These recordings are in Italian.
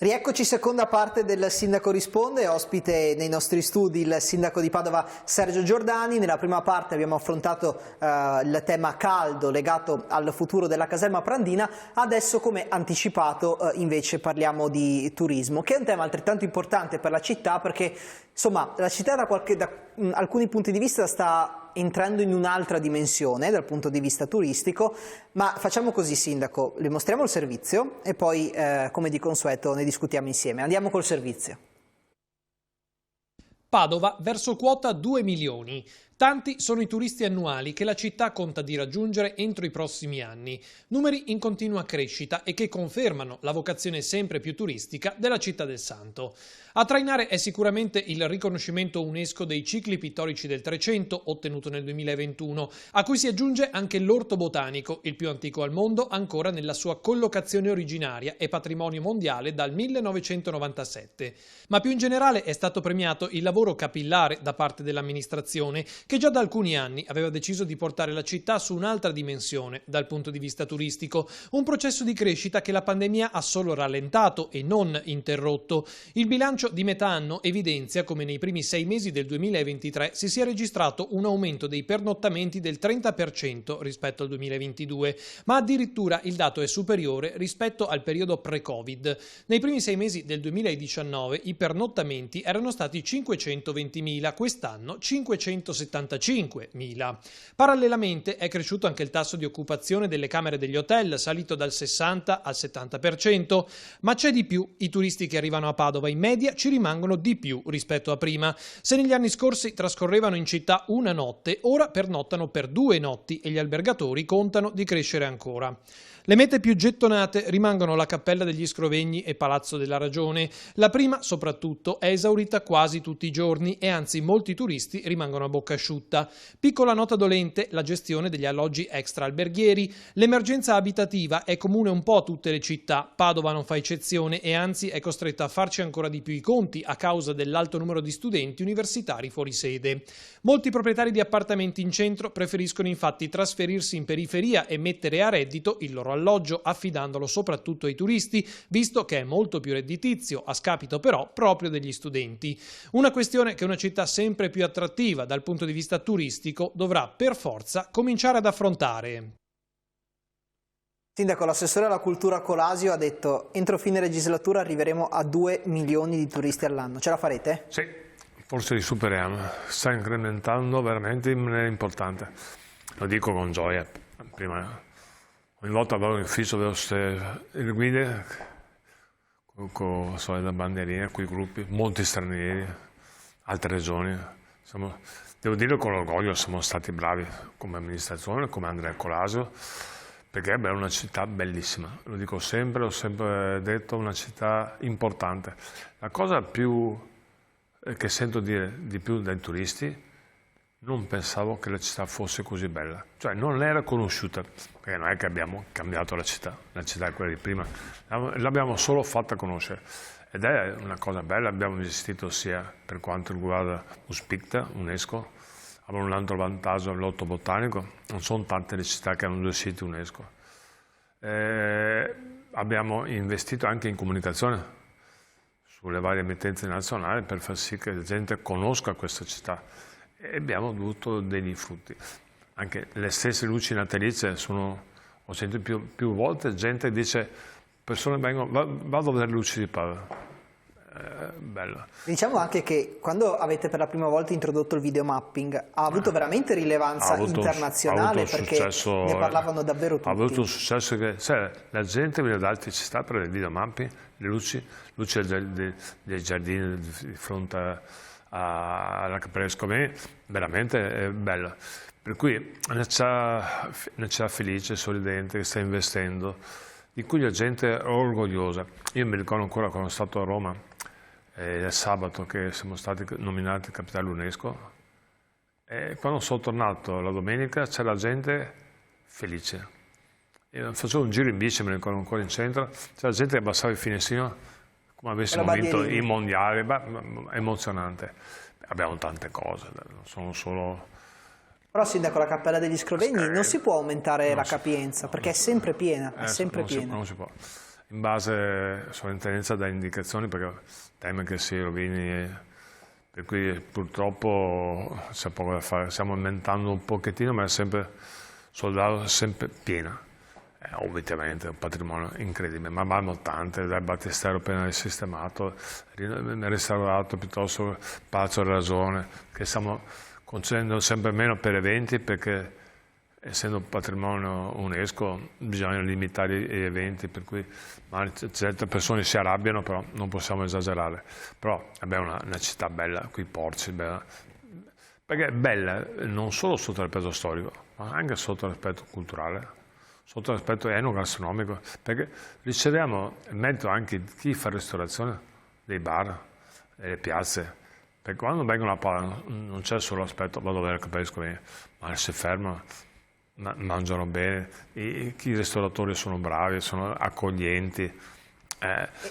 Rieccoci, seconda parte del Sindaco risponde, ospite nei nostri studi il sindaco di Padova Sergio Giordani. Nella prima parte abbiamo affrontato il tema caldo legato al futuro della caserma Prandina, adesso come anticipato invece parliamo di turismo, che è un tema altrettanto importante per la città perché insomma la città da alcuni punti di vista sta entrando in un'altra dimensione dal punto di vista turistico, ma facciamo così sindaco, le mostriamo il servizio e poi come di consueto ne discutiamo insieme. Andiamo col servizio. Padova verso quota 2 milioni. Tanti sono i turisti annuali che la città conta di raggiungere entro i prossimi anni, numeri in continua crescita e che confermano la vocazione sempre più turistica della città del Santo. A trainare è sicuramente il riconoscimento UNESCO dei cicli pittorici del Trecento, ottenuto nel 2021, a cui si aggiunge anche l'Orto Botanico, il più antico al mondo, ancora nella sua collocazione originaria e patrimonio mondiale dal 1997. Ma più in generale è stato premiato il lavoro capillare da parte dell'amministrazione, che già da alcuni anni aveva deciso di portare la città su un'altra dimensione dal punto di vista turistico, un processo di crescita che la pandemia ha solo rallentato e non interrotto. Il bilancio di metà anno evidenzia come nei primi 6 mesi del 2023 si sia registrato un aumento dei pernottamenti del 30% rispetto al 2022, ma addirittura il dato è superiore rispetto al periodo pre-Covid. Nei primi 6 mesi del 2019 i pernottamenti erano stati 520.000, quest'anno 575.000. Parallelamente è cresciuto anche il tasso di occupazione delle camere degli hotel, salito dal 60 al 70%, ma c'è di più, i turisti che arrivano a Padova in media ci rimangono di più rispetto a prima. Se negli anni scorsi trascorrevano in città una notte, ora pernottano per 2 notti e gli albergatori contano di crescere ancora. Le mete più gettonate rimangono la Cappella degli Scrovegni e Palazzo della Ragione. La prima, soprattutto, è esaurita quasi tutti i giorni e anzi molti turisti rimangono a bocca asciutta. Piccola nota dolente, la gestione degli alloggi extra alberghieri. L'emergenza abitativa è comune un po' a tutte le città. Padova non fa eccezione e anzi è costretta a farci ancora di più i conti a causa dell'alto numero di studenti universitari fuori sede. Molti proprietari di appartamenti in centro preferiscono infatti trasferirsi in periferia e mettere a reddito il loro alloggio, affidandolo soprattutto ai turisti, visto che è molto più redditizio, a scapito però proprio degli studenti. Una questione che una città sempre più attrattiva dal punto di vista turistico dovrà per forza cominciare ad affrontare. Sindaco, l'assessore alla cultura Colasio ha detto entro fine legislatura arriveremo a 2 milioni di turisti all'anno. Ce la farete? Sì, forse li superiamo. Sta incrementando veramente in maniera importante. Lo dico con gioia. Prima, ogni volta vado in ufficio, vedo le guide con le bandierine, quei gruppi, molti stranieri, altre regioni. Devo dire con orgoglio, siamo stati bravi come amministrazione, come Andrea Colasio, perché è una città bellissima, lo dico sempre, l'ho sempre detto, una città importante. La cosa più che sento dire di più dai turisti, non pensavo che la città fosse così bella, cioè non era conosciuta, perché non è che abbiamo cambiato la città è quella di prima, l'abbiamo solo fatta conoscere ed è una cosa bella. Abbiamo gestito sia per quanto riguarda USPICTA, UNESCO, abbiamo un altro vantaggio, l'Orto Botanico, non sono tante le città che hanno 2 siti UNESCO. Abbiamo investito anche in comunicazione sulle varie emittenze nazionali per far sì che la gente conosca questa città. E abbiamo avuto degli frutti. Anche le stesse luci natalizie ho sentito più volte gente che dice, persone vengono, vado a vedere le luci di Padova. Bella. Diciamo anche che quando avete per la prima volta introdotto il videomapping ha avuto veramente rilevanza internazionale, perché ne parlavano davvero tutti. Ha avuto un successo che la gente viene da altre città per il videomapping, le luci dei giardini di fronte alla Cappella degli Scrovegni, veramente è bella. Per cui una città felice, sorridente, che sta investendo, di cui la gente è orgogliosa. Io mi ricordo ancora quando sono stato a Roma, il sabato che siamo stati nominati capitale UNESCO, e quando sono tornato la domenica c'era gente felice. Io facevo un giro in bici, mi ricordo ancora in centro, c'era gente che abbassava il finestrino come avessimo vinto i mondiali, è emozionante. Abbiamo tante cose, non sono solo... Però sindaco, la Cappella degli Scrovegni non si può aumentare la capienza, perché è sempre piena, è sempre piena. Non si può. in base sovrintendenza da indicazioni, perché teme che si rovini, per cui purtroppo c'è poco da fare. Stiamo aumentando un pochettino, ma è sempre soldato, sempre piena. Ovviamente è un patrimonio incredibile, ma montante, dal battistero appena sistemato, restaurato, piuttosto Palazzo della Ragione, che stiamo concedendo sempre meno per eventi, perché essendo patrimonio UNESCO bisogna limitare gli eventi, per cui certe persone si arrabbiano, però non possiamo esagerare. Però abbiamo una città bella, qui Porci, bella, perché è bella non solo sotto l'aspetto storico, ma anche sotto l'aspetto culturale, sotto l'aspetto enogastronomico, perché riceviamo il merito anche di chi fa ristorazione dei bar, delle piazze, perché quando vengono a Padova non c'è solo l'aspetto vado a vedere, capisco bene, ma si fermano, mangiano bene, i ristoratori sono bravi, sono accoglienti.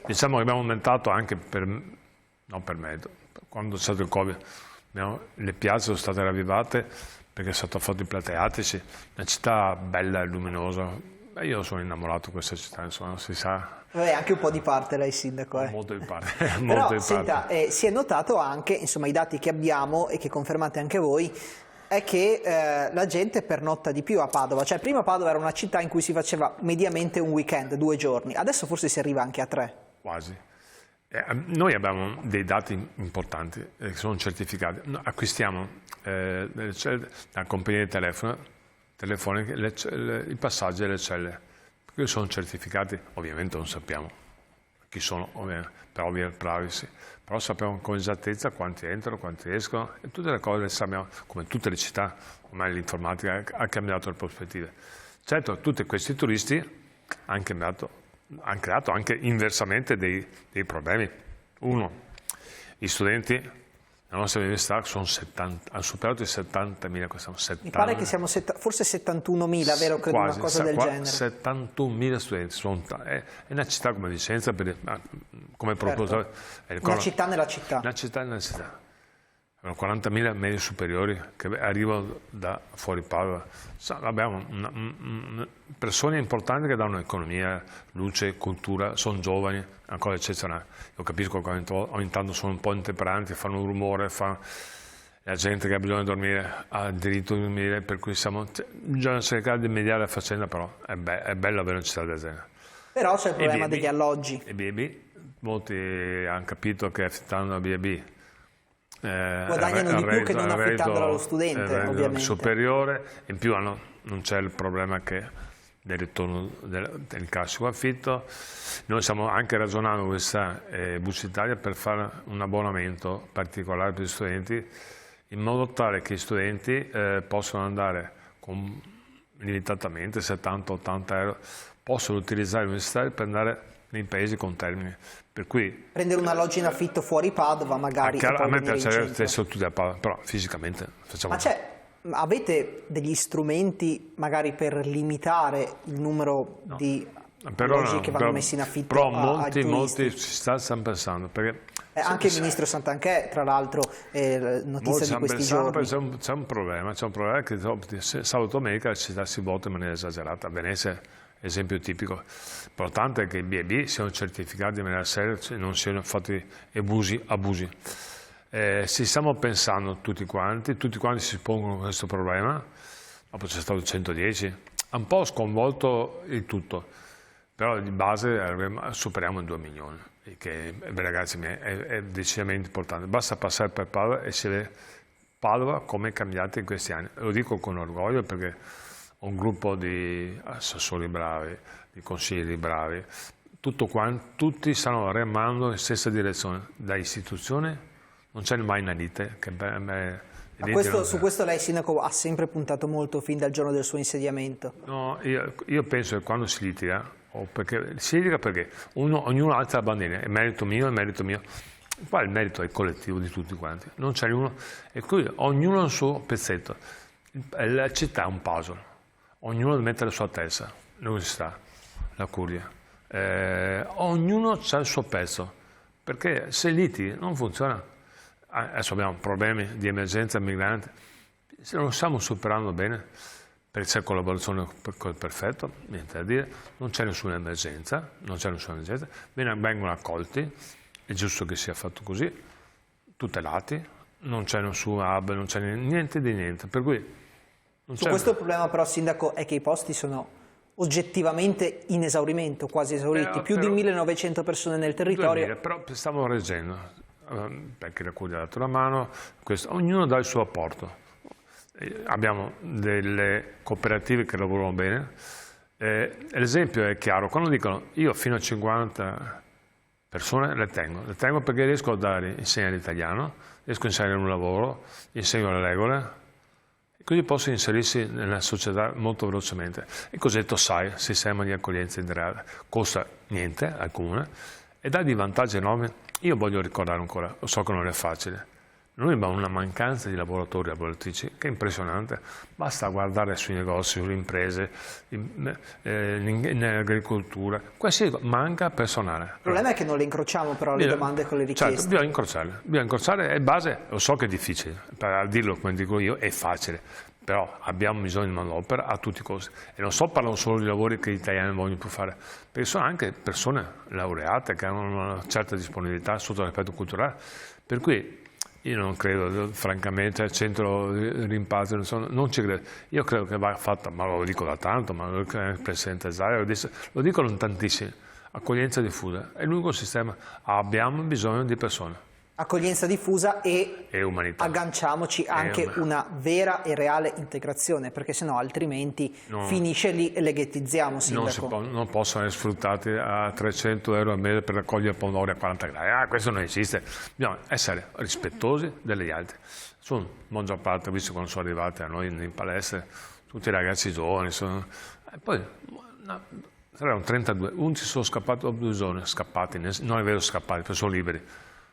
Diciamo che abbiamo aumentato anche non per merito, quando c'è stato il Covid, le piazze sono state ravvivate perché sono stati fatto i plateatici, una città bella e luminosa. Io sono innamorato di questa città, insomma, si sa. Vabbè, anche un po' di parte lei, sindaco. Molto di parte. Però, senta, si è notato anche, insomma, i dati che abbiamo e che confermate anche voi, è che la gente pernotta di più a Padova. Cioè, prima Padova era una città in cui si faceva mediamente un weekend, 2 giorni, adesso forse si arriva anche a 3. Quasi. Noi abbiamo dei dati importanti che sono certificati. Acquistiamo da compagnie telefoniche i passaggi e le celle, perché sono certificati. Ovviamente non sappiamo chi sono, per ovvia privacy, però sappiamo con esattezza quanti entrano, quanti escono, e tutte le cose le sappiamo, come tutte le città. Ormai l'informatica ha cambiato le prospettive. Certo, tutti questi turisti hanno creato anche inversamente dei problemi. Uno, gli studenti nella nostra università hanno superato i 70.000 quest'anno. Mi pare che siamo forse 71.000, vero? Credo una cosa del genere. 71.000 studenti. È una città come Vicenza, come proprio. Una città nella città. Una città nella città. 40.000 medie superiori che arrivano da fuori Padova. Abbiamo persone importanti che danno economia, luce, cultura, sono giovani, una cosa eccezionale. Io capisco che ogni tanto sono un po' intemperanti, fanno un rumore, la gente che ha bisogno di dormire ha diritto di dormire, per cui bisogna cercare di mediare la faccenda, però è bello avere una città del genere. Però c'è il problema degli alloggi. E B&B, molti hanno capito che affittando a B&B guadagnano di più che non affittandola allo studente, ovviamente. Superiore, in più non c'è il problema del ritorno del classico affitto. Noi stiamo anche ragionando con questa Bus Italia per fare un abbonamento particolare per gli studenti, in modo tale che gli studenti possano andare limitatamente, 70-80 euro, possono utilizzare l'università per andare nei paesi con termini. Per cui prendere un alloggio in affitto fuori Padova magari. A me piacerebbe essere tutti a Padova, però fisicamente facciamo. Ma avete degli strumenti magari per limitare il numero di alloggi che vanno messi in affitto? Però molti ci stanno pensando, perché anche il ministro Santanchè, tra l'altro, notizia di questi giorni. C'è un problema che sabato e domenica la città si vota in maniera esagerata. A Venezia, esempio tipico. L'importante è che i B&B siano certificati in maniera seria e non siano fatti abusi. Ci stiamo pensando tutti quanti si pongono questo problema. Dopo c'è stato il 110, ha un po' sconvolto il tutto, però di base superiamo i 2 milioni, che ragazzi è decisamente importante. Basta passare per Padova e si vede Padova come è cambiata in questi anni. Lo dico con orgoglio perché ho un gruppo di assessori bravi, di consiglieri bravi, tutti stanno remando in stessa direzione, da istituzione non c'è mai una lite. Su questo lei, sindaco, ha sempre puntato molto fin dal giorno del suo insediamento. No, io penso che quando si litiga, perché ognuno alza la bandiera, è merito mio. Qua il merito è collettivo di tutti quanti, non c'è uno, e qui ognuno ha il suo pezzetto. La città è un puzzle, ognuno deve mettere la sua testa, l'università, la curia, ognuno ha il suo pezzo, perché se litighi non funziona. Adesso abbiamo problemi di emergenza migranti, se non stiamo superando bene, perché c'è collaborazione perfetta, niente da dire, non c'è nessuna emergenza, vengono accolti, è giusto che sia fatto così, tutelati, non c'è nessun hub, non c'è niente di niente, per cui su questo il problema però, Sindaco, è che i posti sono oggettivamente in esaurimento, quasi esauriti, più di 1900 persone nel territorio. 2000, però stiamo reggendo, perché la Curia ha dato la mano, ognuno dà il suo apporto. Abbiamo delle cooperative che lavorano bene, l'esempio è chiaro, quando dicono io fino a 50 persone le tengo perché riesco a insegnare l'italiano, riesco a insegnare un lavoro, insegno le regole, così posso inserirsi nella società molto velocemente. Il cosiddetto SAI, sistema di accoglienza integrata, costa niente al comune e dà dei vantaggi enormi. Io voglio ricordare ancora, lo so che non è facile, noi abbiamo una mancanza di lavoratori e lavoratrici che è impressionante, basta guardare sui negozi, sulle imprese, in agricoltura, manca personale. Il problema è che non le incrociamo però le domande con le richieste. Certo, bisogna incrociare, è base, lo so che è difficile, per dirlo come dico io è facile, però abbiamo bisogno di manodopera a tutti i costi. E non parlo solo di lavori che gli italiani vogliono più fare, perché sono anche persone laureate che hanno una certa disponibilità sotto l'aspetto culturale, per cui io non credo, francamente, al centro di rimpatrio, non ci credo. Io credo che va fatta, ma lo dico da tanto, ma il Presidente Zaia lo dicono tantissimi, accoglienza diffusa, è l'unico sistema, abbiamo bisogno di persone. Accoglienza diffusa e umanità. Agganciamoci anche una vera e reale integrazione, perché sennò altrimenti finisce lì e le ghettizziamo, Sindaco. Non possono essere sfruttati a 300 euro al mese per raccogliere pomodori a 40 gradi. Questo non esiste. Bisogna essere rispettosi degli altri. Sono maggior parte, visto quando sono arrivati a noi in palestra, tutti i ragazzi giovani. Poi erano 32, 11 sono scappati, o 2 giorni scappati, non è vero scappati, perché sono liberi.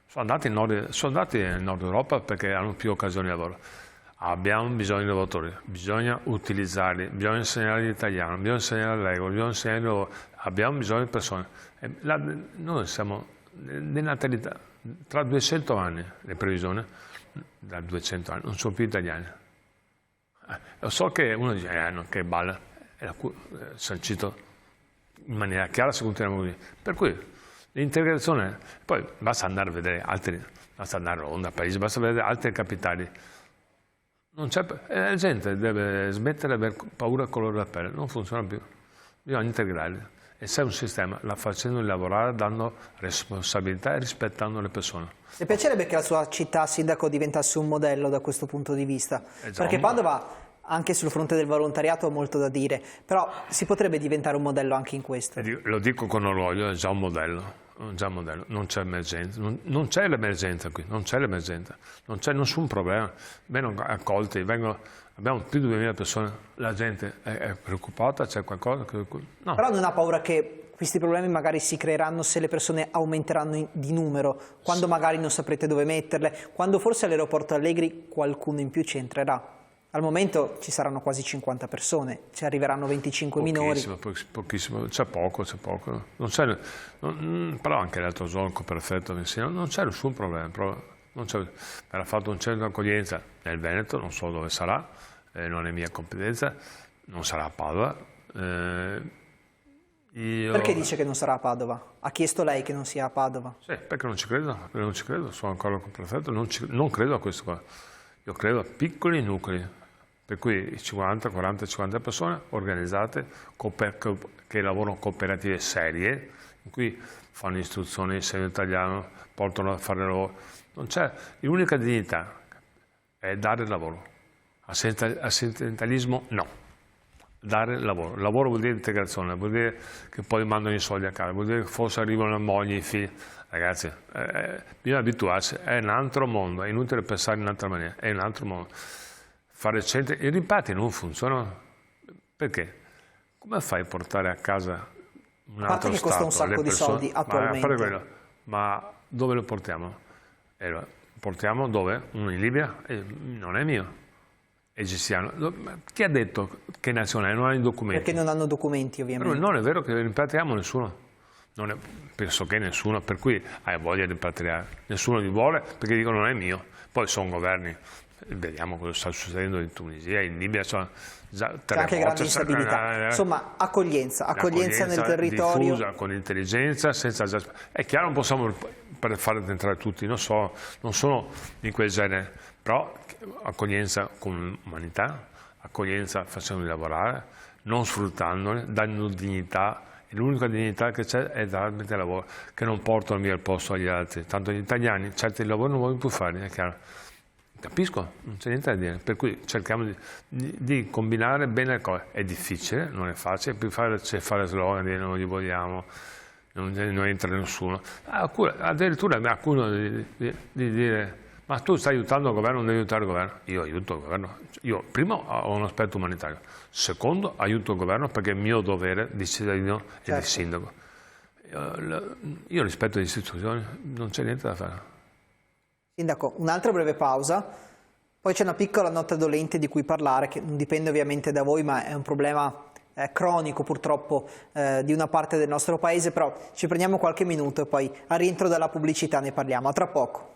Sono andati in Nord Europa perché hanno più occasioni di lavoro. Abbiamo bisogno di lavoratori, bisogna utilizzarli, bisogna insegnare l'italiano, bisogna insegnare le regole, bisogna insegnare il lavoro. Abbiamo bisogno di persone. Noi siamo di natalità, tra 200 anni, le previsioni, da 200 anni, non sono più italiani. Lo so che uno dice, no, che balla, è sancito in maniera chiara se continuiamo così. Per cui l'integrazione, poi basta andare a vedere altri, basta andare a Londra, a Parigi, basta vedere altre capitali. La gente deve smettere di avere paura al colore della pelle, non funziona più. Bisogna integrarli. E se è un sistema, facendoli lavorare, dando responsabilità e rispettando le persone. Mi piacerebbe che la sua città, Sindaco, diventasse un modello da questo punto di vista, perché Padova, anche sul fronte del volontariato, ha molto da dire, però si potrebbe diventare un modello anche in questo. Lo dico con orgoglio, è già un modello. Non c'è emergenza, non c'è l'emergenza qui, non c'è l'emergenza, non c'è nessun problema, vengono accolti, abbiamo più di 2000 persone, la gente è preoccupata, c'è qualcosa che... No. Però non ha paura che questi problemi magari si creeranno se le persone aumenteranno di numero, quando magari non saprete dove metterle, quando forse all'aeroporto Allegri qualcuno in più ci entrerà. Al momento ci saranno quasi 50 persone, ci arriveranno 25 minori. Pochissimo, c'è poco. Però anche l'altro giorno, perfetto, non c'è nessun problema. Era fatto un centro di accoglienza nel Veneto, non so dove sarà, non è mia competenza, non sarà a Padova. Perché dice che non sarà a Padova? Ha chiesto lei che non sia a Padova? Sì, perché non ci credo, sono ancora con il prefetto, non credo a questo qua. Io credo a piccoli nuclei. Per cui 50, 40, 50 persone organizzate che lavorano cooperative serie, in cui fanno istruzioni, insegnano italiano, portano a fare lavoro. Non c'è, l'unica dignità è dare lavoro. Assistenzialismo no. Dare lavoro. Lavoro vuol dire integrazione, vuol dire che poi mandano i soldi a casa, vuol dire che forse arrivano le mogli, i figli. Ragazzi, bisogna abituarsi, è un altro mondo, è inutile pensare in un'altra maniera, è un altro mondo. Fare centri, i rimpatri non funzionano, perché? Come fai a portare a casa un altro Stato? Costa un sacco di soldi attualmente. Ma dove lo portiamo? Lo portiamo dove? Uno in Libia? Non è mio. Egiziano. Chi ha detto che nazione è? Non hanno i documenti. Perché non hanno documenti, ovviamente. Però non è vero che rimpatriamo nessuno. Penso che nessuno, per cui hai voglia di rimpatriare. Nessuno li vuole perché dicono non è mio. Poi sono governi. Vediamo cosa sta succedendo in Tunisia, in Libia, cioè, già c'è anche grande instabilità. Insomma, accoglienza nel territorio. Diffusa, con intelligenza, senza... È chiaro, non possiamo per far entrare tutti, non sono di quel genere, però accoglienza con umanità, accoglienza facendoli lavorare, non sfruttandoli, dando dignità. L'unica dignità che c'è è darmi del lavoro, che non portano via il posto agli altri. Tanto gli italiani certi lavori non vogliono più fare, è chiaro. Capisco, non c'è niente da dire, per cui cerchiamo di combinare bene le cose. È difficile, non è facile, più fare slogan, dire non li vogliamo, non entra nessuno. Addirittura qualcuno di dire, ma tu stai aiutando il governo, non devi aiutare il governo. Io aiuto il governo, io primo ho un aspetto umanitario, secondo aiuto il governo perché è mio dovere di cittadino e di sindaco. Io rispetto le istituzioni, non c'è niente da fare. Sindaco, un'altra breve pausa, poi c'è una piccola nota dolente di cui parlare, che non dipende ovviamente da voi, ma è un problema cronico purtroppo di una parte del nostro paese, però ci prendiamo qualche minuto e poi al rientro dalla pubblicità ne parliamo. A tra poco.